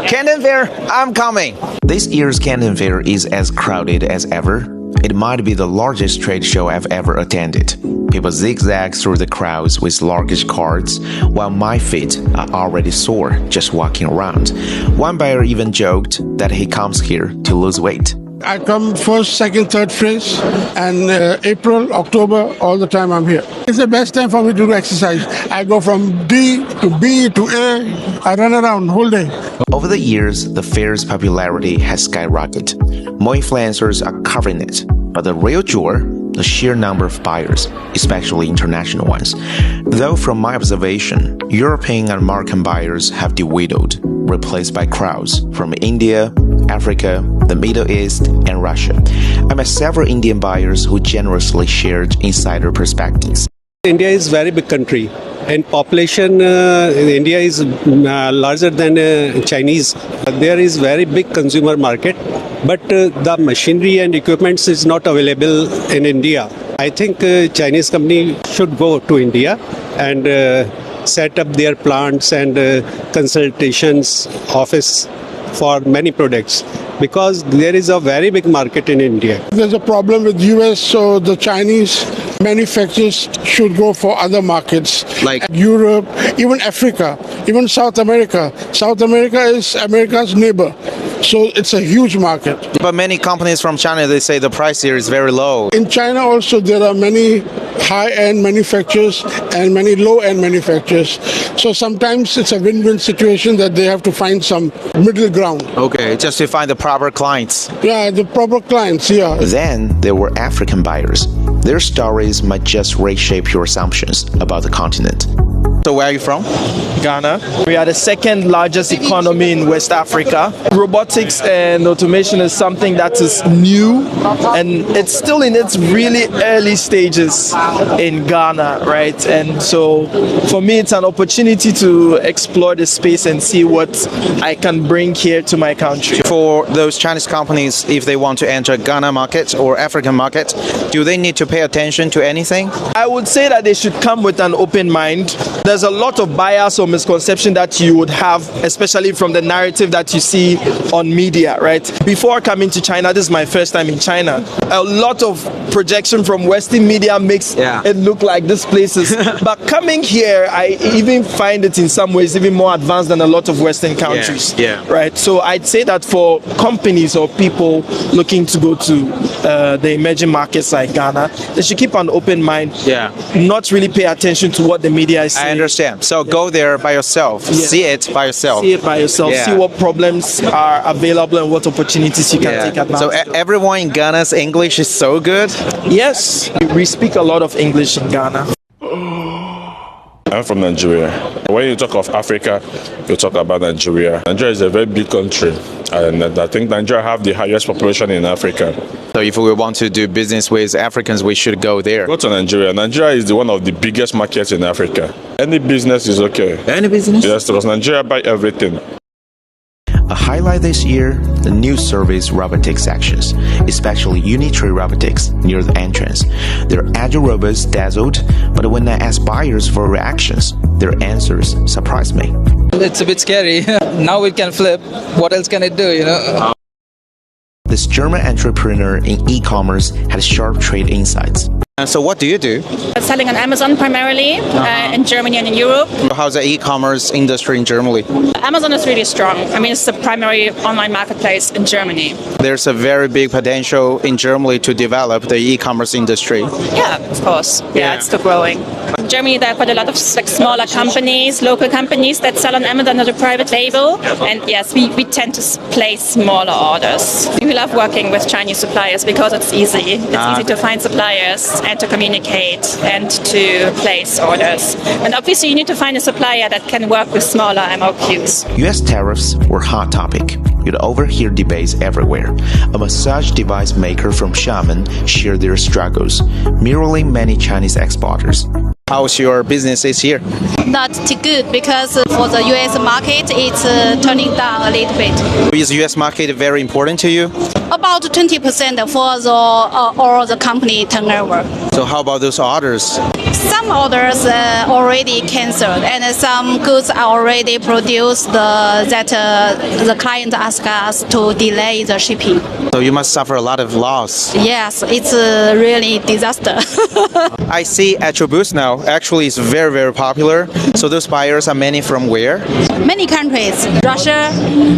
Canton Fair, I'm coming. This year's Canton Fair is as crowded as ever. It might be the largest trade show I've ever attended. People zigzag through the crowds with luggage carts, while my feet are already sore just walking around. One buyer even joked that he comes here to lose weight. I come first, second, third phase, and April, October, all the time I'm here. It's the best time for me to do exercise. I go from D to B to A. I run around whole day. Over the years, the fair's popularity has skyrocketed. More influencers are covering it, but the real jewel, the sheer number of buyers, especially international ones. Though from my observation, European and American buyers have dwindled, replaced by crowds from India, Africa, the Middle East, and Russia. I met several Indian buyers who generously shared insider perspectives. India is a very big country, and population India is larger than Chinese. There is very big consumer market, but the machinery and equipments is not available in India. I think Chinese company should go to India and set up their plants and consultations office for many products, because there is a very big market in India. There's a problem with US, so the Chinese manufacturers should go for other markets Like Europe, even Africa, even South America. South America is America's neighbor, so it's a huge market. But many companies from China, they say the price here is very low. In China also there are many high-end manufacturers and many low-end manufacturers. So sometimes it's a win-win situation that they have to find some middle ground. Okay, just to find the proper clients. Yeah, the proper clients, yeah. Then there were African buyers. Their stories might just reshape your assumptions about the continent. So where are you from? Ghana. We are the second largest economy in West Africa. Robotics and automation is something that is new, and it's still in its really early stages in Ghana, right? And so for me, it's an opportunity to explore the space and see what I can bring here to my country. For those Chinese companies, if they want to enter Ghana market or African market, do they need to pay attention to anything? I would say that they should come with an open mind. There's a lot of bias or misconception that you would have, especially from the narrative that you see on media, right? Before coming to China, this is my first time in China. A lot of projection from Western media makes it look like this place is... But coming here, I even find it in some ways even more advanced than a lot of Western countries, right? So I'd say that for companies or people looking to go to the emerging markets like Ghana, they should keep an open mind, not really pay attention to what the media is saying. I understand. So go there by yourself. See it by yourself. See it by yourself. See what problems are available and what opportunities you can take advantage of. So everyone in Ghana's English is so good? Yes, we speak a lot of English in Ghana. I'm from Nigeria. When you talk of Africa, you talk about Nigeria. Nigeria is a very big country, and I think Nigeria have the highest population in Africa. So if we want to do business with Africans, we should go there. Go to Nigeria. Nigeria is one of the biggest markets in Africa. Any business is okay. Any business? Yes, because Nigeria buy everything. A highlight this year, the new service robotics sections, especially Unitree robotics near the entrance. Their agile robots dazzled, but when I asked buyers for reactions, their answers surprised me. It's a bit scary. Now it can flip. What else can it do, you know? This German entrepreneur in e-commerce had sharp trade insights. So what do you do? Selling on Amazon primarily in Germany and in Europe. How's the e-commerce industry in Germany? Amazon is really strong. I mean, it's the primary online marketplace in Germany. There's a very big potential in Germany to develop the e-commerce industry. Yeah, of course. Yeah, it's still growing. In Germany, there are quite a lot of smaller companies, local companies that sell on Amazon as a private label. And yes, we tend to place smaller orders. We love working with Chinese suppliers because it's easy. It's easy to find suppliers and to communicate and to place orders. And obviously you need to find a supplier that can work with smaller MOQs. US tariffs were a hot topic. You'd overhear debates everywhere. A massage device maker from Xiamen shared their struggles, mirroring many Chinese exporters. How's your business this year? Not too good because for the US market, it's turning down a little bit. Is the US market very important to you? About 20% for the all the company turnover. So how about those orders? Some orders already cancelled, and some goods are already produced that the client asked us to delay the shipping. So you must suffer a lot of loss. Yes, it's really disaster. I see attributes now. Actually, it's very, very popular. So those buyers are many from where? Many countries: Russia,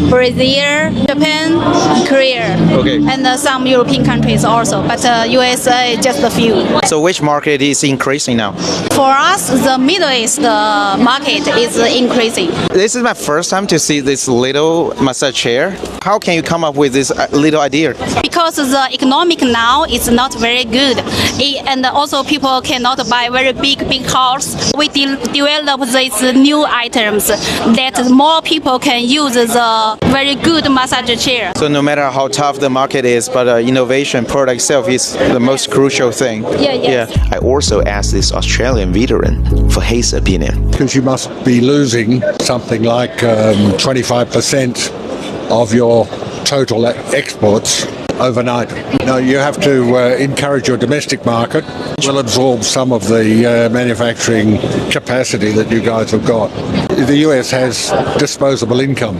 Brazil, Japan, Korea, Okay. and some European countries also. But USA just a few. So which market is increasing now? For us, the Middle East market is increasing. This is my first time to see this little massage chair. How can you come up with this little idea? Because the economic now is not very good, and also people cannot buy very big house. We develop these new items that more people can use the very good massage chair. So no matter how tough the market is, but innovation product itself is the most crucial thing. Yeah. I also asked this Australian veteran for his opinion. Because you must be losing something like 25% of your total exports overnight. You have to encourage your domestic market. Will absorb some of the manufacturing capacity that you guys have got. The US has disposable income.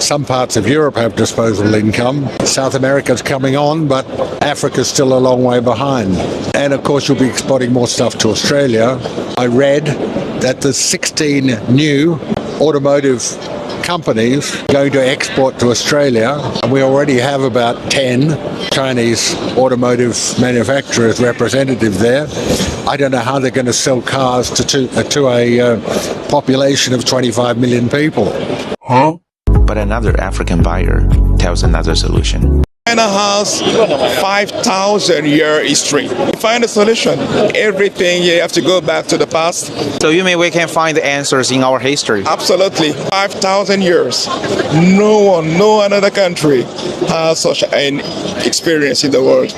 Some parts of Europe have disposable income. South America's coming on, but Africa's still a long way behind. And of course, you'll be exporting more stuff to Australia. I read that there's 16 new automotive companies going to export to Australia, and we already have about 10 Chinese automotive manufacturers representative there. I don't know how they're going to sell cars to a population of 25 million people. But another African buyer tells another solution. China has 5,000-year history. Find a solution. Everything you have to go back to the past. So you mean we can find the answers in our history? Absolutely. 5,000 years. No another country has such an experience in the world.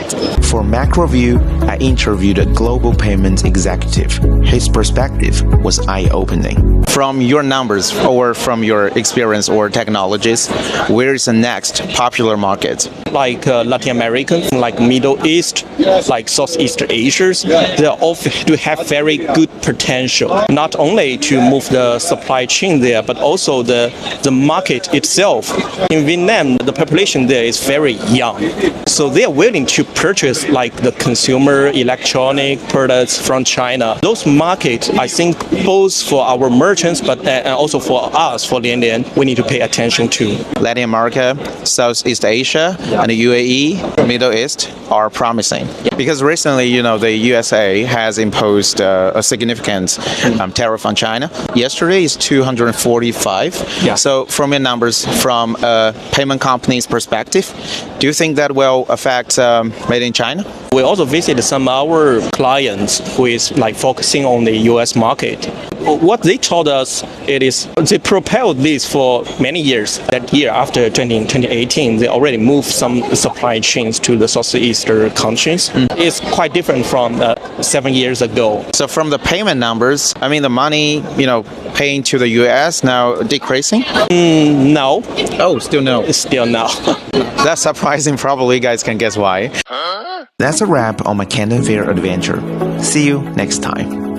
For MacroView, I interviewed a global payments executive. His perspective was eye-opening. From your numbers or from your experience or technologies, where is the next popular market? Like Latin American, like Middle East, like Southeast Asia, they all do have very good potential. Not only to move the supply chain there, but also the market itself. In Vietnam, the population there is very young, so they are willing to purchase like the consumer electronic products from China. Those markets, I think, both for our merchants, but also for us, for Lian, we need to pay attention to. Latin America, Southeast Asia, and the UAE, Middle East are promising. Because recently, the USA has imposed a significant tariff on China. Yesterday is 245. Yeah. So from your numbers, from a payment company's perspective, do you think that will affect made in China? We also visit some of our clients who is like focusing on the US market. What they told us, it is they propelled this for many years. That year after 2018, they already moved some supply chains to the Southeastern countries. It's quite different from 7 years ago. So from the payment numbers, I mean the money, paying to the US now decreasing? No. Oh, still no. Still no. That's surprising. Probably you guys can guess why. That's a wrap on my Canton Fair adventure. See you next time.